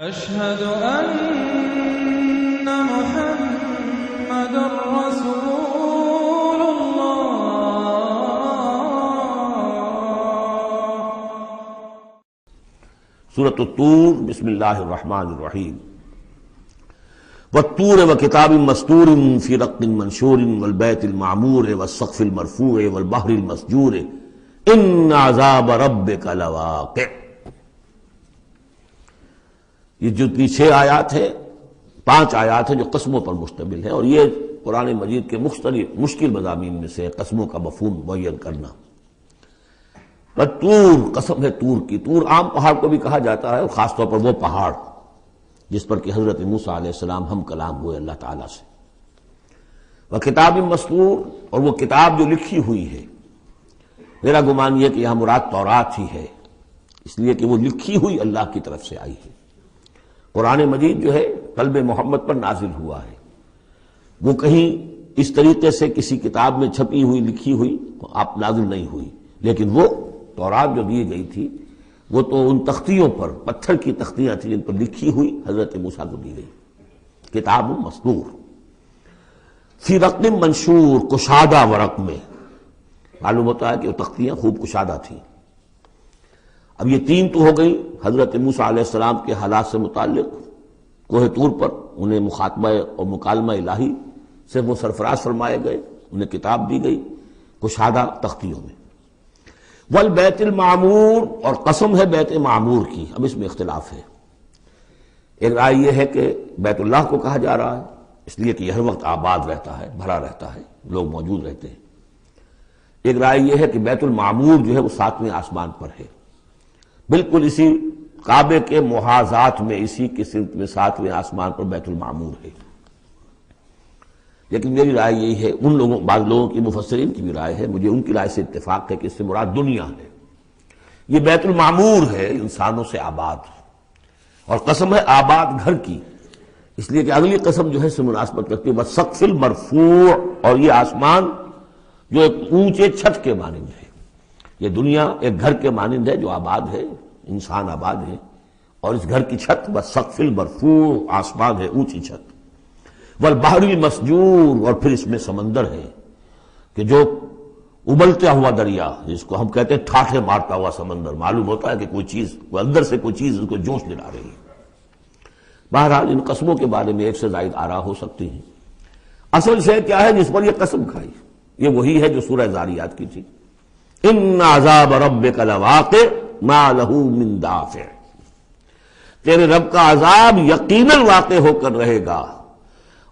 أشهد أن محمد رسول الله۔ سورۃ الطور، بسم اللہ الرحمن الرحیم۔ والطور وکتاب مسطور فی رق منشور والبیت المعمور والسقف المرفوع والبحر المسجور ان عذاب ربک لواقع۔ یہ جتنی 6 آیات ہیں، 5 آیات ہیں جو قسموں پر مشتمل ہیں، اور یہ قرآن مجید کے مختلف مشکل مضامین میں سے قسموں کا مفہوم معین کرنا۔ طور، قسم ہے طور کی۔ طور عام پہاڑ کو بھی کہا جاتا ہے، اور خاص طور پر وہ پہاڑ جس پر کہ حضرت موسیٰ علیہ السلام ہم کلام ہوئے اللہ تعالیٰ سے۔ وہ کتاب مسطور، اور وہ کتاب جو لکھی ہوئی ہے۔ میرا گمان یہ کہ یہاں مراد تورات ہی ہے، اس لیے کہ وہ لکھی ہوئی اللہ کی طرف سے آئی ہے۔ قرآن مجید جو ہے قلب محمد پر نازل ہوا ہے، وہ کہیں اس طریقے سے کسی کتاب میں چھپی ہوئی لکھی ہوئی آپ نازل نہیں ہوئی، لیکن وہ تورات جو دی گئی تھی وہ تو ان تختیوں پر، پتھر کی تختیاں تھیں جن پر لکھی ہوئی حضرت موسیٰ کو دی گئی۔ کتاب مسطور فی رق منشور، کشادہ ورق میں۔ معلوم ہوتا ہے کہ وہ تختیاں خوب کشادہ تھیں۔ اب یہ 3 تو ہو گئی حضرت موسیٰ علیہ السلام کے حالات سے متعلق۔ کوہ طور پر انہیں مخاطبہ اور مکالمہ الہی سے وہ سرفراز فرمائے گئے، انہیں کتاب دی گئی کشادہ تختیوں میں۔ والبیت المعمور، اور قسم ہے بیت معمور کی۔ اب اس میں اختلاف ہے۔ ایک رائے یہ ہے کہ بیت اللہ کو کہا جا رہا ہے، اس لیے کہ یہ ہر وقت آباد رہتا ہے، بھرا رہتا ہے، لوگ موجود رہتے ہیں۔ ایک رائے یہ ہے کہ بیت المعمور جو ہے وہ 7ویں آسمان پر ہے، بالکل اسی کعبے کے محاذات میں، اسی کی سمت میں 7ویں آسمان پر بیت المعمور ہے۔ لیکن میری رائے یہی ہے، ان لوگوں، بعض لوگوں کی، مفسرین کی بھی رائے ہے، مجھے ان کی رائے سے اتفاق ہے کہ اس سے مراد دنیا ہے۔ یہ بیت المعمور ہے انسانوں سے آباد، اور قسم ہے آباد گھر کی، اس لیے کہ اگلی قسم جو ہے اس سے مناسبت رکھتی ہے والسقف المرفوع، اور یہ آسمان جو ایک اونچے چھت کے مانند ہے۔ یہ دنیا ایک گھر کے مانند ہے جو آباد ہے، انسان آباد ہے، اور اس گھر کی چھت والسقف المرفوع، آسمان ہے، اونچی چھت۔ والبحر المسجور، اور پھر اس میں سمندر ہے کہ جو ابلتا ہوا دریا، جس کو ہم کہتے ہیں ٹھاٹھے مارتا ہوا سمندر، معلوم ہوتا ہے کہ کوئی چیز، اندر سے کوئی چیز اس کو جوش دلا رہی ہے۔ بہرحال ان قسموں کے بارے میں 1 سے زائد آراء ہو سکتی ہیں۔ اصل شے کیا ہے جس پر یہ قسم کھائی؟ یہ وہی ہے جو سورہ ذاریات کی تھی، ان عذاب ربک لواقع ما لہ من دافع۔ تیرے رب کا عذاب یقیناً واقع ہو کر رہے گا،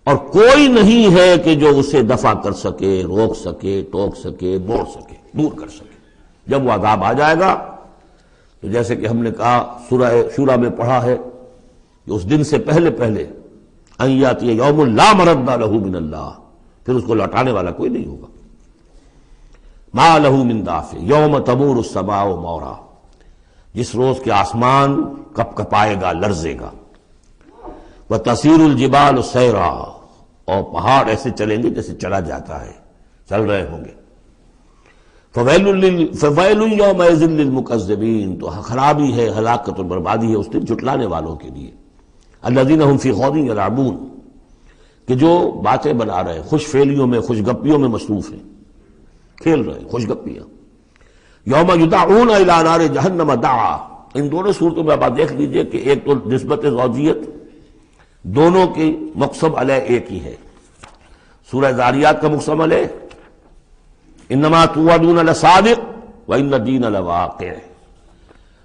اور کوئی نہیں ہے کہ جو اسے دفع کر سکے، روک سکے، ٹوک سکے، موڑ سکے، دور کر سکے۔ جب وہ عذاب آ جائے گا تو جیسے کہ ہم نے کہا سورہ شورہ میں پڑھا ہے کہ اس دن سے پہلے ان یاتی یوم لا مرد لہ من اللہ، پھر اس کو لوٹانے والا کوئی نہیں ہوگا۔ ما لہ من دافع یوم تمور السماء مورا، جس روز کے آسمان کپ کپائے گا، لرزے گا۔ وَتَسِيرُ الْجِبَالُ سَيْرًا، اور پہاڑ ایسے چلیں گے جیسے چلا جاتا ہے، چل رہے ہوں گے۔ فَوَيْلٌ يَوْمَئِذٍ لِّلْمُكَذِّبِينَ، تو خرابی ہے، ہلاکت اور بربادی ہے اس دن جھٹلانے والوں کے لیے۔ الَّذِينَ هُمْ فِي خَوْضٍ يَلْعَبُونَ، کہ جو باتیں بنا رہے ہیں، خوش فعلیوں میں، خوش گپیوں میں مصروف ہیں، کھیل رہے ہیں خوش گپیاں۔ یوم یدعون الی نار جہنم دعا، ان دونوں صورتوں میں آپ دیکھ لیجئے کہ ایک تو نسبت زوجیت، دونوں کی مقسم علیہ ایک ہی ہے۔ سورہ ذاریات کا مقسم علیہ انما توعدون لصادق وان الدین لواقع،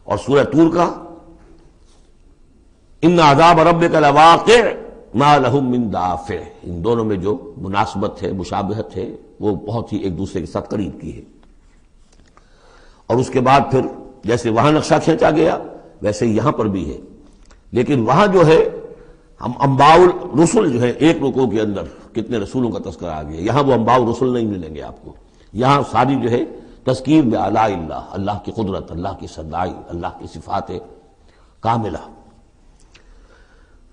اور سورہ طور کا ان عذاب ربک لواقع ما لہ من دافع۔ ان دونوں میں جو مناسبت ہے، مشابہت ہے، وہ بہت ہی ایک دوسرے کے ساتھ قریب کی ہے۔ اور اس کے بعد پھر جیسے وہاں نقشہ کھینچا گیا ویسے یہاں پر بھی ہے، لیکن وہاں جو ہے ہم انباء الرسل جو ہے، ایک رکوع کے اندر کتنے رسولوں کا تذکرہ آ گیا، یہاں وہ انباء الرسل نہیں ملیں گے آپ کو۔ یہاں ساری جو ہے تذکیر بآلاء اللہ، اللہ کی قدرت، اللہ کی صدائی، اللہ کی صفات کاملہ۔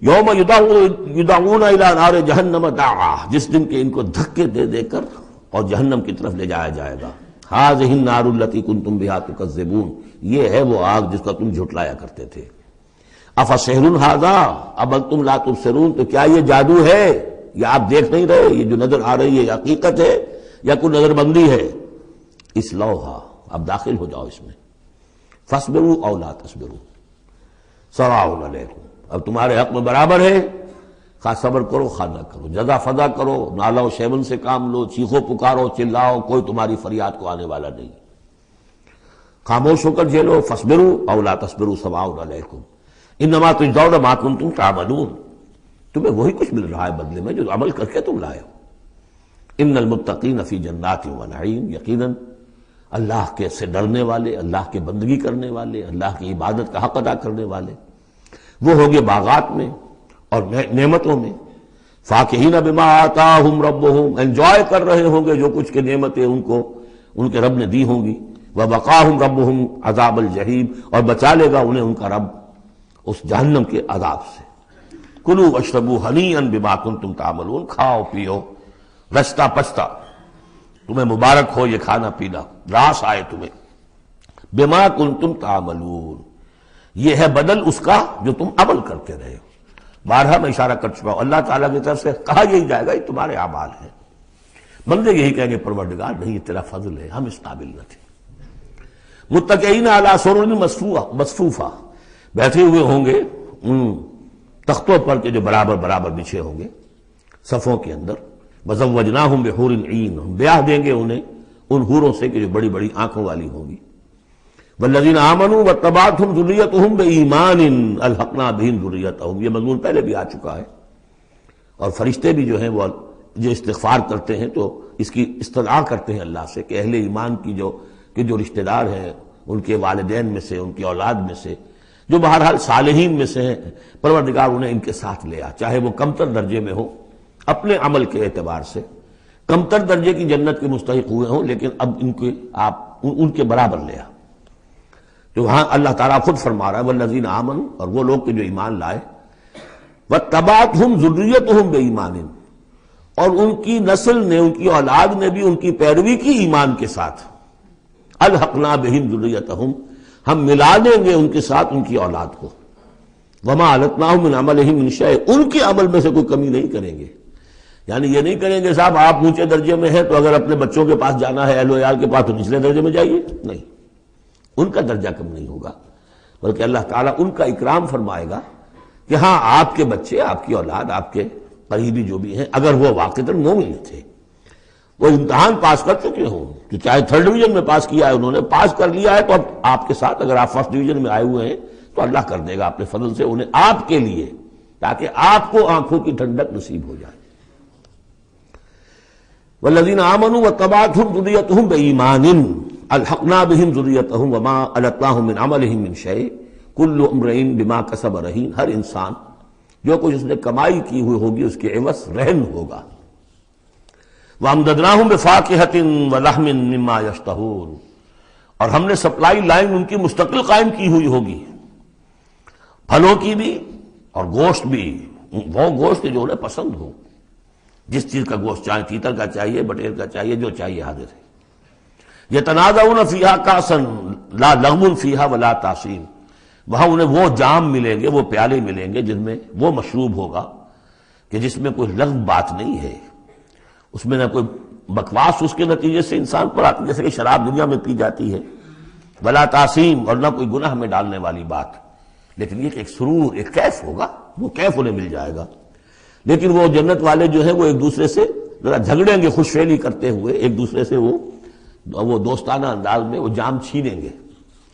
یوم یدعون الی نار جہنم دعا، جس دن کے ان کو دھکے دے دے کر اور جہنم کی طرف لے جایا جائے گا۔ ھذہ النار التی کنتم بہا تکذبون، یہ ہے وہ آگ جس کا تم جھٹلایا کرتے تھے۔ افسحر ھذا ام انتم لا تبصرون، تو کیا یہ جادو ہے، یا آپ دیکھ نہیں رہے، یہ جو نظر آ رہی ہے یہ حقیقت ہے یا کوئی نظر بندی ہے؟ اصلوھا، اب داخل ہو جاؤ اس میں، فاصبروا او لا تصبروا سواء علیکم، اب تمہارے حق میں برابر ہے، خواہ صبر کرو خواہ نہ کرو، جزا فضا کرو، نالا و شیون سے کام لو، چیخو پکارو چلاؤ، کوئی تمہاری فریاد کو آنے والا نہیں، خاموش ہو کر جھیلو، فاصبروا او لا تصبروا سواء علیکم انما تجزون ما کنتم تعملون، تمہیں وہی کچھ مل رہا ہے بدلے میں جو عمل کر کے تم لائے ہو۔ ان المتقین فی جنات و نعیم، یقیناً اللہ کے سے ڈرنے والے، اللہ کے بندگی کرنے والے، اللہ کی عبادت کا حق ادا کرنے والے، وہ ہوں گے باغات میں اور نعمتوں میں، فاکہین بما آتاہم ربہم، انجوائے کر رہے ہوں گے جو کچھ کے نعمتیں ان کو ان کے رب نے دی ہوں گی، ووقاہم ربہم عذاب الجحیم، اور بچا لے گا انہیں ان کا رب اس جہنم کے عذاب سے۔ کلوا واشربوا ہنیئا بما کنتم تعملون، کھاؤ پیو رچتا پچتا، تمہیں مبارک ہو یہ کھانا پینا، راس آئے تمہیں، بما کنتم تعملون، یہ ہے بدل اس کا جو تم عمل کرتے رہے ہو۔ بارہا میں اشارہ کر چکا ہوں، اللہ تعالیٰ کی طرف سے کہا یہی جائے گا یہ تمہارے اعمال ہیں، بندے یہی کہیں گے پروردگار نہیں یہ تیرا فضل ہے، ہم اس قابل نہ تھے۔ متکئین علی سرر مصفوفہ، بیٹھے ہوئے ہوں گے ان تختوں پر کے جو برابر برابر بچھے ہوں گے صفوں کے اندر، وزوجناہم بحور عین، ہم بیاہ دیں گے انہیں ان حوروں سے کہ جو بڑی بڑی آنکھوں والی ہوں گی۔ والذین آمنوا واتبعتہم ذریتہم بایمان الحقنا بہم ذریتہم، یہ مضمون پہلے بھی آ چکا ہے، اور فرشتے بھی جو ہیں وہ جو استغفار کرتے ہیں تو اس کی استدعا کرتے ہیں اللہ سے کہ اہل ایمان کی جو رشتہ دار ہیں ان کے والدین میں سے، ان کی اولاد میں سے، جو بہرحال صالحین میں سے ہیں، پروردگار انہیں ان کے ساتھ لے آ، چاہے وہ کمتر درجے میں ہو اپنے عمل کے اعتبار سے، کمتر درجے کی جنت کے مستحق ہوئے ہوں، لیکن اب ان کے آپ ان کے برابر لے آ۔ تو وہاں اللہ تعالیٰ خود فرما رہا ہے والذین آمنوا، اور وہ لوگ کہ جو ایمان لائے، واتبعتہم ذریتہم بایمان، اور ان کی نسل نے، ان کی اولاد نے بھی ان کی پیروی کی ایمان کے ساتھ، الحقنا بہم ذریتہم، ہم ملا دیں گے ان کے ساتھ ان کی اولاد کو، وما التناہم من عملہم من شیء، ان کے عمل میں سے کوئی کمی نہیں کریں گے، یعنی یہ نہیں کریں گے صاحب آپ اونچے درجے میں ہیں تو اگر اپنے بچوں کے پاس جانا ہے اہل و عیال کے پاس تو نچلے درجے میں جائیے، نہیں، ان کا درجہ کم نہیں ہوگا، بلکہ اللہ تعالیٰ ان کا اکرام فرمائے گا کہ ہاں آپ کے بچے، آپ کی اولاد، آپ کے قریبی جو بھی ہیں، اگر وہ واقعتاً مومن تھے، وہ امتحان پاس کر چکے ہوں، کہ چاہے 3rd ڈویژن میں پاس کیا ہے انہوں نے، پاس کر لیا ہے، تو اب آپ کے ساتھ اگر آپ 1st ڈویژن میں آئے ہوئے ہیں تو اللہ کر دے گا اپنے فضل سے انہیں آپ کے لیے، تاکہ آپ کو آنکھوں کی ٹھنڈک نصیب ہو جائے۔ والذین آمنوا واتبعتہم ذریتہم بایمان الحقنا بہم ذریتہم وما التناہم من عملہم من شیء کل امرئ بما کسب رہین، ہر انسان جو کچھ اس نے کمائی کی ہوئی ہوگی اس کے عوض رہن ہوگا۔ وَأَمْدَدْنَاهُمْ بِفَاكِهَةٍ وَلَحْمٍ مِّمَّا يَشْتَهُونَ، اور ہم نے سپلائی لائن ان کی مستقل قائم کی ہوئی ہوگی، پھلوں کی بھی اور گوشت بھی، وہ گوشت جو انہیں پسند ہو، جس چیز کا گوشت چاہے تیتر کا چاہیے، بٹیر کا چاہیے، جو چاہیے حاضر ہے۔ يَتَنَازَعُونَ فِيهَا كَأْسًا لَا لَغْوٌ فِيهَا وَلَا تَأْثِيمٌ، وہاں انہیں وہ جام ملیں گے، وہ پیالے ملیں گے جن میں وہ مشروب ہوگا کہ جس میں کوئی لغو بات نہیں ہے، اس میں نہ کوئی بکواس اس کے نتیجے سے انسان پر آتی جیسے کہ شراب دنیا میں پی جاتی ہے، ولا تعصیم، اور نہ کوئی گناہ میں ڈالنے والی بات، لیکن یہ کہ ایک سرور، ایک کیف ہوگا، وہ کیف انہیں مل جائے گا۔ لیکن وہ جنت والے جو ہیں وہ ایک دوسرے سے ذرا جھگڑیں گے، خوش فہمی کرتے ہوئے ایک دوسرے سے وہ دوستانہ انداز میں وہ جام چھینیں گے۔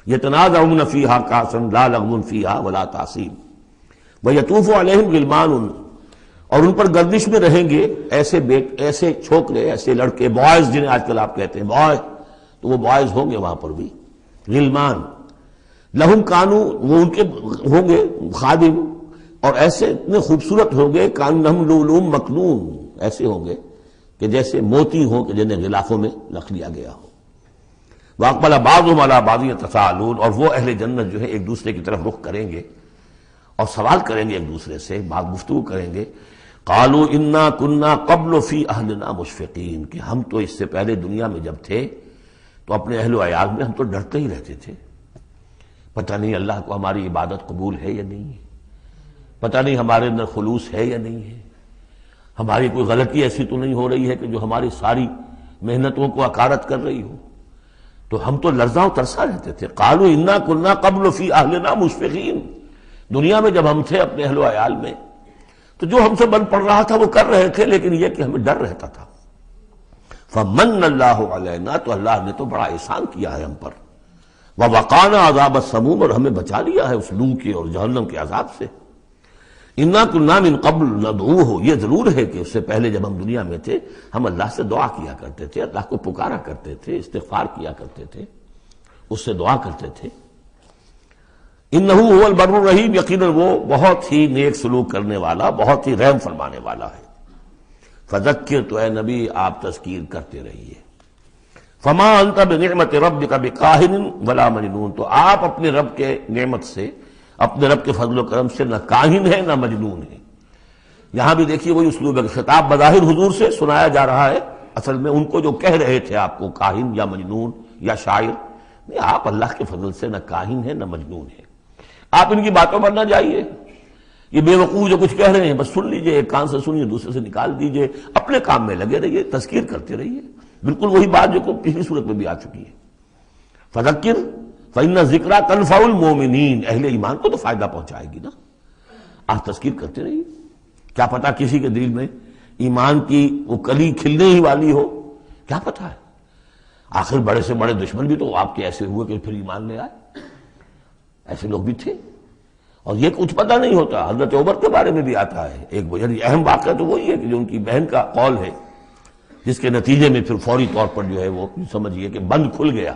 یتنازعون فیہا کأسا لا لغو فیہا ولا تعصیم ویطوف علیہم غلمان، اور ان پر گردش میں رہیں گے ایسے چھوکرے، ایسے لڑکے، بوائز جنہیں آج کل آپ کہتے ہیں بوائے، تو وہ بوائز ہوں گے وہاں پر بھی، غلمان لہم کانو، وہ ان کے ہوں گے خادم، اور ایسے اتنے خوبصورت ہوں گے کانہم لؤلؤ مکنون، ایسے ہوں گے کہ جیسے موتی ہوں کہ جنہیں غلافوں میں رکھ لیا گیا ہو۔ واقبل بعضهم علی بعض یتساءلون، اور وہ اہل جنت جو ہے ایک دوسرے کی طرف رخ کریں گے اور سوال کریں گے ایک دوسرے سے، بات گفتگو کریں گے، قالوا انا كنا قبل فی اہلنا مشفقین، کہ ہم تو اس سے پہلے دنیا میں جب تھے تو اپنے اہل و عیال میں ہم تو ڈرتے ہی رہتے تھے، پتہ نہیں اللہ کو ہماری عبادت قبول ہے یا نہیں ہے، پتہ نہیں ہمارے اندر خلوص ہے یا نہیں ہے، ہماری کوئی غلطی ایسی تو نہیں ہو رہی ہے کہ جو ہماری ساری محنتوں کو اکارت کر رہی ہو۔ تو ہم تو لرزاں و ترسا رہتے تھے۔ قالوا انا كنا قبل فی اہلنا مشفقین، دنیا میں جب ہم تھے اپنے اہل و عیال میں تو جو ہم سے بن پڑ رہا تھا وہ کر رہے تھے، لیکن یہ کہ ہمیں ڈر رہتا تھا۔ فمن اللہ علینا، تو اللہ نے تو بڑا احسان کیا ہے ہم پر، ووقانا عذاب السموم، اور ہمیں بچا لیا ہے اس لو کے اور جہنم کے عذاب سے۔ انا كنا من قبل ندعوہ، یہ ضرور ہے کہ اس سے پہلے جب ہم دنیا میں تھے ہم اللہ سے دعا کیا کرتے تھے، اللہ کو پکارا کرتے تھے، استغفار کیا کرتے تھے، اس سے دعا کرتے تھے۔ انہ هو البر الرحیم، یقیناً وہ بہت ہی نیک سلوک کرنے والا، بہت ہی رحم فرمانے والا ہے۔ فذکر، تو اے نبی آپ تذکیر کرتے رہیے۔ فما انت بنعمت ربک بکاہن ولا مجنون، تو آپ اپنے رب کے نعمت سے، اپنے رب کے فضل و کرم سے نہ کاہن ہے نہ مجنون ہے۔ یہاں بھی دیکھیے وہی اسلوب ہے، خطاب بظاہر حضور سے سنایا جا رہا ہے، اصل میں ان کو جو کہہ رہے تھے آپ کو کاہن یا مجنون یا شاعر، نہیں، آپ اللہ کے فضل سے نہ کاہن ہے نہ مجنون ہے۔ آپ ان کی باتوں پر نہ جائیے، یہ بے وقوف جو کچھ کہہ رہے ہیں بس سن لیجئے، ایک کان سے سنیے دوسرے سے نکال دیجئے، اپنے کام میں لگے رہیے، تذکیر کرتے رہیے، بالکل وہی بات جو پچھلی صورت میں بھی آ چکی ہے۔ فذکر فإن ذکرہ تنفع المؤمنین، اہل ایمان کو تو فائدہ پہنچائے گی نا، آپ تذکیر کرتے رہیے، کیا پتا کسی کے دل میں ایمان کی وہ کلی کھلنے ہی والی ہو، کیا پتا ہے، آخر بڑے سے بڑے دشمن بھی تو آپ کے ایسے ہوئے کہ پھر ایمان لے آئے، ایسے لوگ بھی تھے، اور یہ کچھ پتہ نہیں ہوتا۔ حضرت عمر کے بارے میں بھی آتا ہے ایک یعنی اہم واقعہ تو وہی ہے کہ جو ان کی بہن کا قول ہے، جس کے نتیجے میں پھر فوری طور پر جو ہے وہ سمجھیے کہ بند کھل گیا۔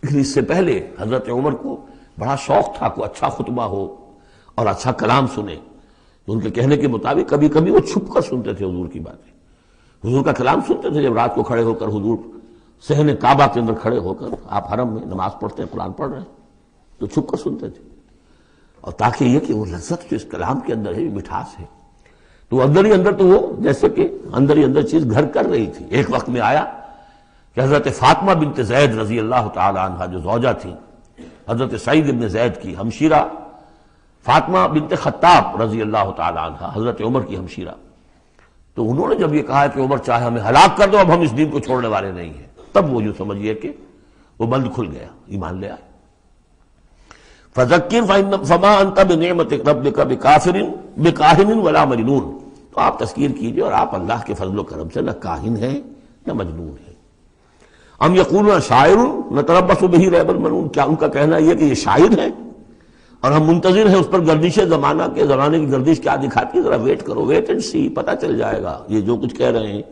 لیکن اس سے پہلے حضرت عمر کو بڑا شوق تھا کوئی اچھا خطبہ ہو اور اچھا کلام سنے، تو ان کے کہنے کے مطابق کبھی کبھی وہ چھپ کر سنتے تھے حضور کی باتیں، حضور کا کلام سنتے تھے جب رات کو کھڑے ہو کر حضور صحن کعبہ کے اندر کھڑے ہو کر، آپ حرم میں نماز پڑھتے ہیں، قرآن پڑھ رہے ہیں، تو چھپ کر سنتے تھے، اور تاکہ یہ کہ وہ لذت جو اس کلام کے اندر ہے، مٹھاس ہے، تو اندر ہی اندر تو وہ جیسے کہ اندر ہی اندر چیز گھر کر رہی تھی۔ ایک وقت میں آیا کہ حضرت فاطمہ بنت زید رضی اللہ تعالی عنہ جو زوجہ تھی حضرت سعید بن زید کی ہمشیرہ، فاطمہ بنت خطاب رضی اللہ تعالی عنہ حضرت عمر کی ہمشیرہ، تو انہوں نے جب یہ کہا کہ عمر چاہے ہمیں ہلاک کر دو، اب ہم اس دین کو چھوڑنے والے نہیں ہیں، تب وہ یوں سمجھیے کہ وہ بند کھل گیا، ایمان لے آئے۔ فذکر فما انت بنعمت ربک بکاہن ولا مجنون، تو آپ تذکیر کیجئے اور آپ اللہ کے فضل و کرم سے نہ کاہن ہیں نہ مجنون ہیں۔ ام یقولون شاعر نتربص بہ ریب المنون، کیا ان کا کہنا یہ کہ یہ شاعر ہے اور ہم منتظر ہیں اس پر گردش زمانہ کے، زمانے کی گردش کیا دکھاتی ہے، ذرا ویٹ کرو، ویٹ اینڈ سی، پتہ چل جائے گا یہ جو کچھ کہہ رہے ہیں،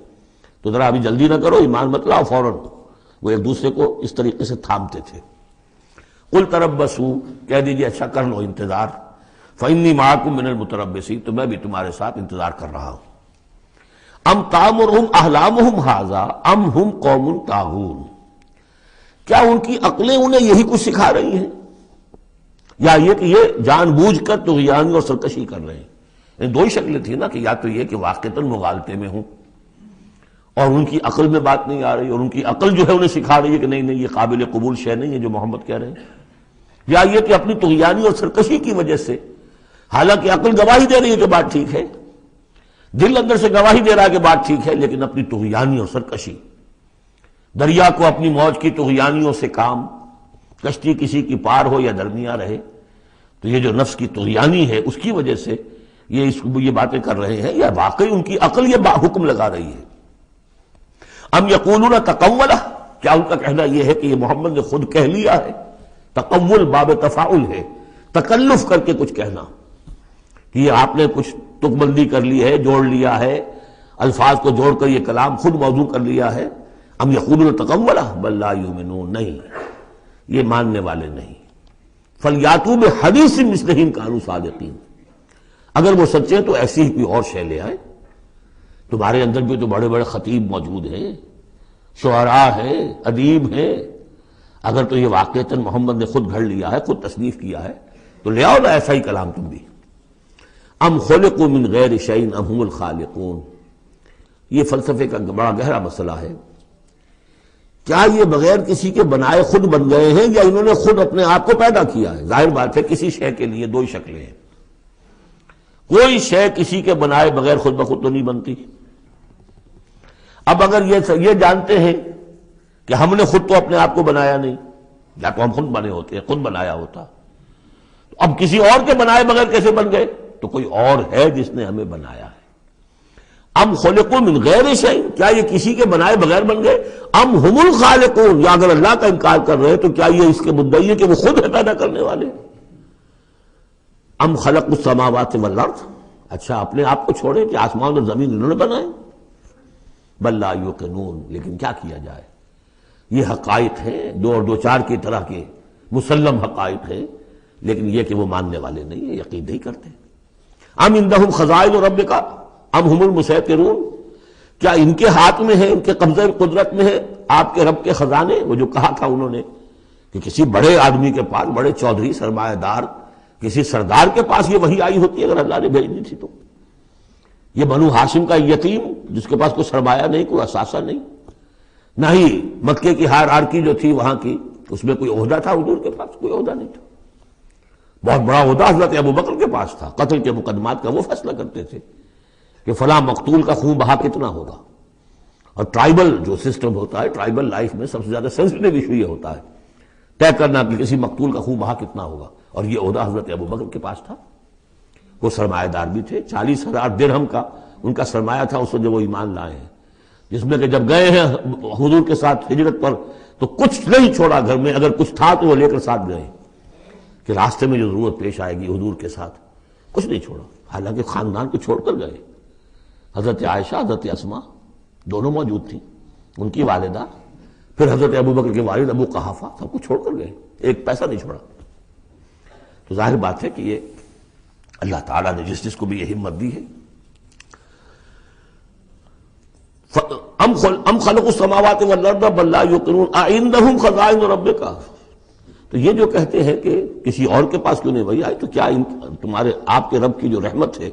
تو ذرا ابھی جلدی نہ کرو، ایمان مت لاؤ فوراً۔ وہ ایک دوسرے کو اس طریقے سے تھامتے تھے۔ قل تربصوا، کہہ دیجیے اچھا کر لو انتظار، فإنی معکم من المتربصین، تو میں بھی تمہارے ساتھ انتظار کر رہا ہوں۔ ام تامرہم احلامہم ھذا ام ہم قوم طاغون، کیا ان کی عقلیں انہیں یہی کچھ سکھا رہی ہیں، یا یہ کہ یہ جان بوجھ کر طغیان اور سرکشی کر رہے ہیں؟ یعنی دو ہی شکلیں تھیں نا، کہ یا تو یہ کہ واقعتاً مغالطے میں ہوں اور ان کی عقل میں بات نہیں آ رہی، اور ان کی عقل جو ہے انہیں سکھا رہی ہے کہ نہیں نہیں یہ قابل قبول شے نہیں ہے جو محمد کہہ رہے ہیں، یا یہ کہ اپنی طغیانی اور سرکشی کی وجہ سے، حالانکہ عقل گواہی دے رہی ہے کہ بات ٹھیک ہے، دل اندر سے گواہی دے رہا ہے کہ بات ٹھیک ہے، لیکن اپنی طغیانی اور سرکشی، دریا کو اپنی موج کی طغیانیوں سے کام، کشتی کسی کی پار ہو یا درمیاں رہے، تو یہ جو نفس کی طغیانی ہے اس کی وجہ سے یہ باتیں کر رہے ہیں، یا واقعی ان کی عقل یہ حکم لگا رہی ہے؟ ام یقولون تقولہ، کیا ان کا کہنا یہ ہے کہ یہ محمد نے خود کہہ لیا ہے؟ تقول باب تفاعل ہے، تکلف کر کے کچھ کہنا، کہ یہ آپ نے کچھ تک بندی کر لی ہے، جوڑ لیا ہے، الفاظ کو جوڑ کر یہ کلام خود موضوع کر لیا ہے۔ ام یقولون تقولہ بل لا یؤمنون، نہیں یہ ماننے والے نہیں۔ فلیاتوا بحدیث مثلہ ان کانوا صادقین، اگر وہ سچے ہیں تو ایسی ہی کوئی اور شے لے آئے، تمہارے اندر بھی تو بڑے بڑے خطیب موجود ہیں، شعراء ہیں، ادیب ہیں، اگر تو یہ واقعتاً محمد نے خود گھڑ لیا ہے، خود تصنیف کیا ہے، تو لے آؤ نا ایسا ہی کلام تم بھی۔ ام خلقوا من غیر شیء ام هم الخالقون، یہ فلسفے کا بڑا گہرا مسئلہ ہے، کیا یہ بغیر کسی کے بنائے خود بن گئے ہیں، یا انہوں نے خود اپنے آپ کو پیدا کیا ہے؟ ظاہر بات ہے کسی شے کے لیے دو ہی شکلیں ہیں، کوئی شے کسی کے بنائے بغیر خود بخود تو نہیں بنتی۔ اب اگر یہ جانتے ہیں کہ ہم نے خود تو اپنے آپ کو بنایا نہیں، یا تو ہم خود بنے ہوتے ہیں، خود بنایا ہوتا، تو اب کسی اور کے بنائے بغیر کیسے بن گئے؟ تو کوئی اور ہے جس نے ہمیں بنایا ہے۔ ام خلقوا من غیر شیء، کیا یہ کسی کے بنائے بغیر بن گئے؟ ام ہم الخالقون، یا اگر اللہ کا انکار کر رہے ہیں تو کیا یہ اس کے مدعی ہے کہ وہ خود ہے پیدا کرنے والے؟ ام خلقوا السماوات والارض، اچھا اپنے آپ کو چھوڑے کہ آسمان اور زمین انہوں نے بنائے؟ بل لا یوقنون، لیکن کیا کیا جائے، یہ حقائق ہیں دو اور دو چار کی طرح کے مسلم حقائق ہیں، لیکن یہ کہ وہ ماننے والے نہیں ہیں، یقین نہیں کرتے۔ ام عندہم خزائن ربک ام ہم المسیطرون، کیا ان کے ہاتھ میں ہے، ان کے قبضہ قدرت میں ہے آپ کے رب کے خزانے؟ وہ جو کہا تھا انہوں نے کہ کسی بڑے آدمی کے پاس، بڑے چودھری سرمایہ دار کسی سردار کے پاس یہ وحی آئی ہوتی اگر اللہ نے بھیجنی تھی تو۔ یہ بنو ہاشم کا یتیم جس کے پاس کوئی سرمایہ نہیں، کوئی اثاثہ نہیں، نہ ہی مکے کی ہائرارکی جو تھی وہاں کی اس میں کوئی عہدہ تھا، حضور کے پاس کوئی عہدہ نہیں تھا۔ بہت بڑا عہدہ حضرت ابوبکر کے پاس تھا، قتل کے مقدمات کا وہ فیصلہ کرتے تھے کہ فلاں مقتول کا خون بہا کتنا ہوگا۔ اور ٹرائبل جو سسٹم ہوتا ہے، ٹرائبل لائف میں سب سے زیادہ سینسٹیو ایشو یہ ہوتا ہے طے کرنا کہ کسی مقتول کا خون بہا کتنا ہوگا، اور یہ عہدہ حضرت ابوبکر کے پاس تھا۔ وہ سرمایہ دار بھی تھے، 40,000 درہم کا ان کا سرمایہ تھا اس وقت جب وہ ایمان لائے ہیں، جس میں کہ جب گئے ہیں حضور کے ساتھ ہجرت پر تو کچھ نہیں چھوڑا گھر میں، اگر کچھ تھا تو وہ لے کر ساتھ گئے کہ راستے میں جو ضرورت پیش آئے گی حضور کے ساتھ، کچھ نہیں چھوڑا، حالانکہ خاندان کو چھوڑ کر گئے۔ حضرت عائشہ، حضرت اسماء دونوں موجود تھیں، ان کی والدہ، پھر حضرت ابوبکر کے والد ابو قحافہ، سب کو چھوڑ کر گئے، ایک پیسہ نہیں چھوڑا۔ تو ظاہر بات ہے کہ یہ اللہ تعالیٰ نے جس کو بھی یہ ہمت دی ہے۔ ام خلقوا السماوات والارض بل لا یوقنون اعندہم خزائن ربک، تو یہ جو کہتے ہیں کہ کسی اور کے پاس کیوں نہیں وہی آئی، تو کیا تمہارے آپ کے رب کی جو رحمت ہے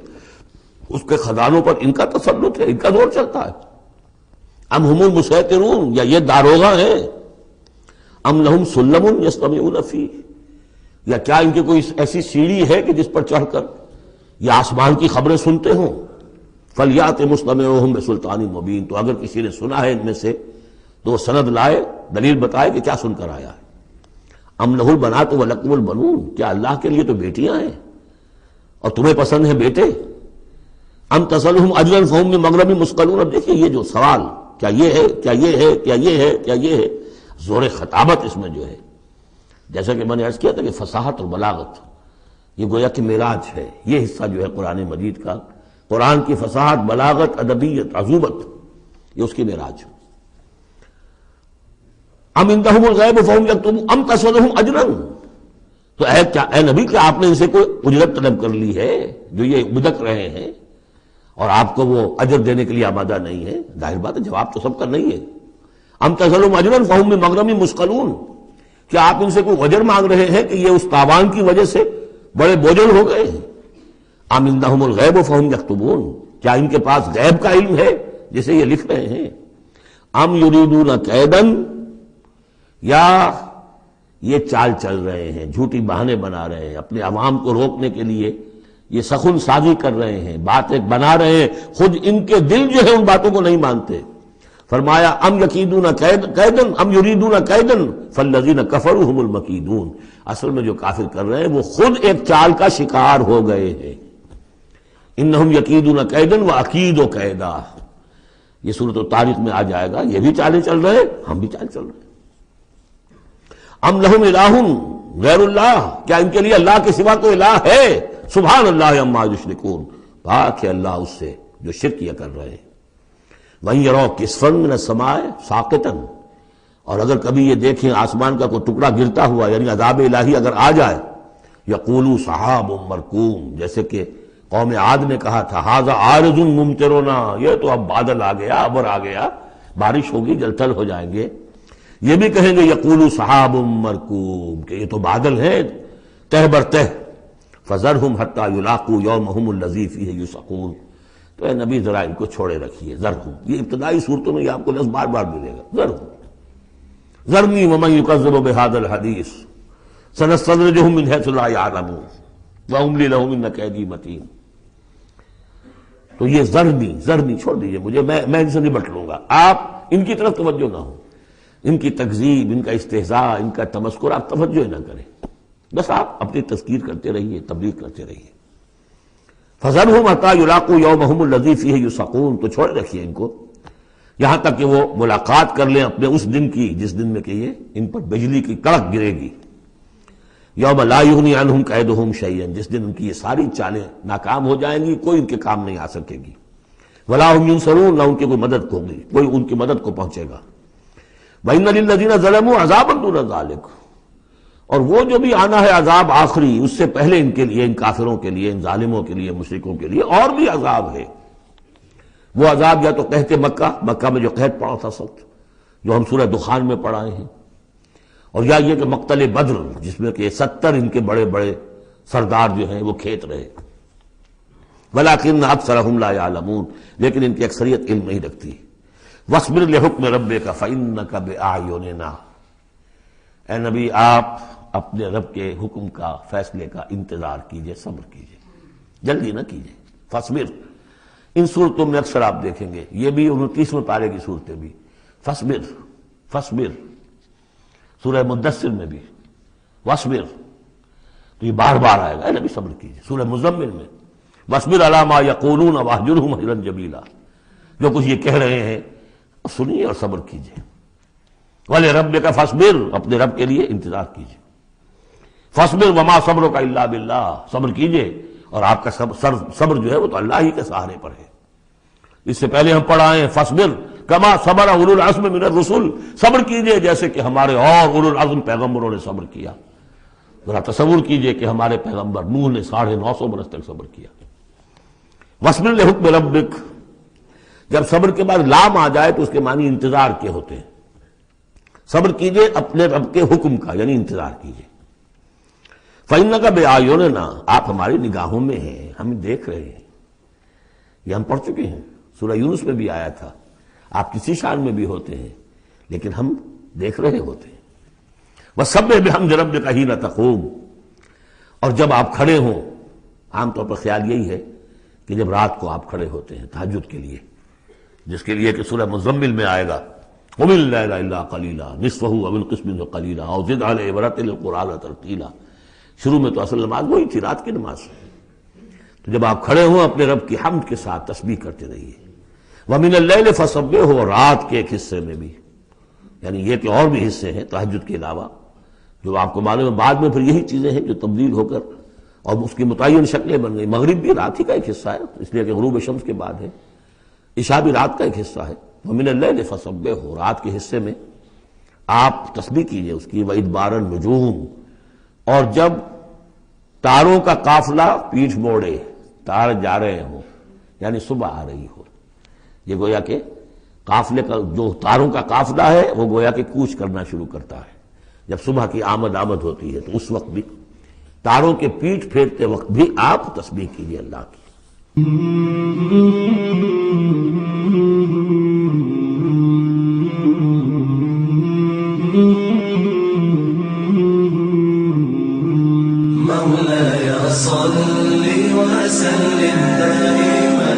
اس کے خزانوں پر ان کا تسلط ہے، ان کا زور چلتا ہے؟ ام ہم المسیطرون، یا یہ داروغہ ہیں؟ ام لہم سلم یستمعون فیہ، یا کیا ان کی کوئی ایسی سیڑھی ہے کہ جس پر چڑھ کر یہ آسمان کی خبریں سنتے ہوں؟ فلیات مستمعہم بسلطان مبین، تو اگر کسی نے سنا ہے ان میں سے تو وہ سند لائے، دلیل بتائے کہ کیا سن کر آیا ہے۔ ام لہ البنات ولکم البنون، کیا اللہ کے لیے تو بیٹیاں ہیں اور تمہیں پسند ہیں بیٹے؟ ام تسألہم اجرا فہم من مغرم مثقلون، اب دیکھیے یہ جو سوال، کیا یہ ہے، کیا یہ ہے، کیا یہ ہے، کیا یہ ہے، زور خطابت اس میں جو ہے، جیسا کہ میں نے عرض کیا تھا کہ فصاحت اور بلاغت یہ گویا کہ معراج ہے، یہ حصہ جو ہے قرآن مجید کا، قرآن کی فصاحت، بلاغت، ادبیت، عذوبت، یہ اس کی معراج۔ ام عندہم الغیب فہم یکتبون ام تسألہم اجرا، تو اے نبی کیا آپ نے ان سے کوئی اجرت طلب کر لی ہے جو یہ بدک رہے ہیں اور آپ کو وہ اجر دینے کے لیے آمادہ نہیں ہے؟ ظاہر بات ہے جواب تو سب کا نہیں ہے۔ ام تسألہم اجرا فہم من مغرم مثقلون، کیا آپ ان سے کوئی اجر مانگ رہے ہیں کہ یہ اس تاوان کی وجہ سے بڑے بوجھل ہو گئے ہیں؟ ام عندہم الغیب فہم یکتبون، کیا ان کے پاس غیب کا علم ہے جسے یہ لکھ رہے ہیں؟ ام یریدون کیدا، یا یہ چال چل رہے ہیں، جھوٹی بہانے بنا رہے ہیں اپنے عوام کو روکنے کے لیے، یہ سخن سازی کر رہے ہیں، باتیں بنا رہے ہیں، خود ان کے دل جو ہے ان باتوں کو نہیں مانتے۔ فرمایا ام یکیدون کیدا ام یریدون کیدا فالذین کفروا هم المکیدون، اصل میں جو کافر کر رہے ہیں وہ خود ایک چال کا شکار ہو گئے ہیں۔ انہم یکیدون کیدا واکید کیدا، یہ سورۃ الطارق میں آ جائے گا، یہ بھی چالیں چل رہے ہیں، ہم بھی چال چل رہے ہیں۔ ام لہم الہ غیر اللہ، کیا ان کے لیے اللہ کے سوا کوئی الہ ہے؟ سبحان اللہ عما یشرکون، پاک ہے اللہ اس سے جو شرک کیا کر رہے ہیں۔ وَإِن يَرَوْا كِسْفًا مِّنَ السَّمَاءِ سَاقِطًا، اور اگر کبھی یہ دیکھیں آسمان کا کوئی ٹکڑا گرتا ہوا، یعنی عذاب الہی اگر آ جائے، یقولوا سحاب مرکوم، جیسے کہ قوم عاد نے کہا تھا ھذا عارض ممطرنا، یہ تو اب بادل آ گیا، ابر آ گیا، بارش ہوگی، جل تھل ہو جائیں گے۔ یہ بھی کہیں گے یقولوا سحاب مرکوم، کہ یہ تو بادل ہے تہ بر تہ۔ فذرہم حتی یلاقوا یومہم الذی فیہ یوسقون، تو اے نبی ذرا ان کو چھوڑے رکھیے، ذرہم، یہ ابتدائی صورتوں میں یہ آپ کو لفظ بار بار ملے گا، ذرہم، ذرنی ومن یکذب بہذا الحدیث سنستدرجہم من حیث لا یعلمون واملی لہم ان کیدی متین۔ تو یہ ذرنی چھوڑ دیجئے مجھے، میں ان سے نبٹ لوں گا، آپ ان کی طرف توجہ نہ ہو، ان کی تکذیب، ان کا استہزاء، ان کا تمسخر آپ توجہ نہ کریں، بس آپ اپنی تذکیر کرتے رہیے، تبلیغ کرتے رہیے۔ فَذَرْهُمْ حَتَّىٰ يُلَاقُوا يَوْمَهُمُ الَّذِي فِيهِ يُوعَدُونَ، تو چھوڑ رکھیے ان کو یہاں تک کہ وہ ملاقات کر لیں اپنے اس دن کی جس دن میں کہ یہ ان پر بجلی کی کڑک گرے گی۔ یوم لا یغنی عنہم کیدہم شیئا، جس دن ان کی یہ ساری چالیں ناکام ہو جائیں گی، کوئی ان کے کام نہیں آ سکے گی۔ ولا ہم ینصرون، نہ ان کی کوئی مدد ہوگی، کوئی ان کی مدد کو پہنچے گا۔ وَإِنَّ لِلَّذِينَ ظَلَمُوا عَذَابًا دُونَ ذَلِكَ، اور وہ جو بھی آنا ہے عذاب آخری، اس سے پہلے ان کے لیے، ان کافروں کے لیے، ان ظالموں کے لیے، مشرکوں کے لیے اور بھی عذاب ہے۔ وہ عذاب یا تو قحط مکہ میں جو قحط پڑا تھا سخت، جو ہم سورہ دخان میں پڑھائے ہیں، اور یا یہ کہ مقتل بدر جس میں کہ 70 ان کے بڑے بڑے سردار جو ہیں وہ کھیت رہے۔ وَلَٰكِنَّ أَكْثَرَهُمْ لَا يَعْلَمُونَ، لیکن ان کی اکثریت علم نہیں رکھتی۔ وَاصْبِرْ لِحُكْمِ رَبِّكَ فَإِنَّكَ بِأَعْيُنِنَا، اے نبی آپ اپنے رب کے حکم کا، فیصلے کا انتظار کیجئے، صبر کیجئے، جلدی نہ کیجئے۔ فَاصْبِرْ، ان صورتوں میں اکثر آپ دیکھیں گے، یہ بھی 29ویں پارے کی صورتیں بھی، فَاصْبِرْ، سورہ مدثر میں بھی وَاصْبِرْ، تو یہ بار بار آئے گا، اے نبی صبر کیجئے۔ سورہ مزمل میں وَاصْبِرْ عَلَىٰ مَا يَقُولُونَ وَاهْجُرْهُمْ هَجْرًا جَمِيلًا، جو کچھ یہ کہہ رہے ہیں سنیے اور صبر کیجئے۔ وَلِرَبِّكَ فَاصْبِرْ، اپنے رب کے لیے انتظار کیجئے۔ فَاصْبِرْ وَمَا صَبْرُكَ إِلَّا بِاللَّهِ، صبر کیجئے اور آپ کا صبر جو ہے وہ تو اللہ ہی کے سہارے پر ہے۔ اس سے پہلے ہم پڑھائے ہیں فَاصْبِرْ کما صبر اولو العزم من الرسل، صبر کیجئے جیسے کہ ہمارے اور اولو العزم پیغمبروں نے صبر کیا۔ ذرا تصور کیجئے کہ ہمارے پیغمبر نوح نے 950 برس تک صبر کیا۔ وَاصْبِرْ لِحُكْمِ رَبِّكَ، جب صبر کے بعد لام آ جائے تو اس کے معنی انتظار کے ہوتے ہیں۔ صبر کیجئے اپنے رب کے حکم کا، یعنی انتظار کیجئے۔ فَإِنَّكَ بِأَعْيُنِنَا، آپ ہماری نگاہوں میں ہیں، ہم دیکھ رہے ہیں۔ یہ ہم پڑھ چکے ہیں، سورہ یونس میں بھی آیا تھا، آپ کسی شان میں بھی ہوتے ہیں لیکن ہم دیکھ رہے ہوتے ہیں۔ وَسَبِّحْ بِحَمْدِ رَبِّكَ حِينَ تَقُومُ، اور جب آپ کھڑے ہوں، عام طور پر خیال یہی ہے کہ جب رات کو آپ کھڑے ہوتے ہیں تہجد کے لیے، جس کے لیے کہ سورہ مزمل میں آئے گا قُمِ اللَّيْلَ إِلَّا قَلِيلًا نِصْفَهُ أَوِ انقُصْ مِنْهُ قَلِيلًا أَوْ زِدْ عَلَيْهِ وَرَتِّلِ الْقُرْآنَ تَرْتِيلًا۔ شروع میں تو اصل نماز وہی تھی، رات کی نماز، تو جب آپ کھڑے ہوں اپنے رب کی حمد کے ساتھ تسبیح کرتے رہیے۔ وَمِنَ اللَّيْلِ فَسَبِّحْهُ، اور رات کے ایک حصے میں بھی، یعنی یہ کہ اور بھی حصے ہیں تہجد کے علاوہ، جو آپ کو معلوم ہے بعد میں پھر یہی چیزیں ہیں جو تبدیل ہو کر اور اس کی متعین شکلیں بن گئی۔ مغرب بھی رات ہی کا ایک حصہ ہے، اس لیے کہ غروب شمس کے بعد ہے، عشاء بھی رات کا ایک حصہ ہے۔ وَمِنَ اللَّيْلِ فَسَبِّحْهُ، رات کے حصے میں آپ تسبیح کیجئے اس کی۔ وَإِدْبَارَ النُّجُومِ، اور جب تاروں کا قافلہ پیٹھ موڑے، تار جا رہے ہوں یعنی صبح آ رہی ہو، یہ گویا کہ قافلے کا جو تاروں کا قافلہ ہے وہ گویا کہ کوچ کرنا شروع کرتا ہے۔ جب صبح کی آمد ہوتی ہے تو اس وقت بھی تاروں کے پیٹھ پھیرتے وقت بھی آپ تسبیح کیجئے اللہ کی۔ مولاي صل وسلم دائما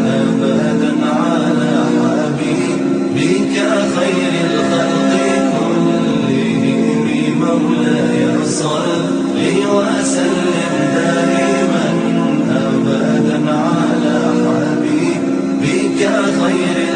أبدا على حبيبك خير الخلق كلهم، مولاي صل وسلم دائما أبدا على حبيبك خير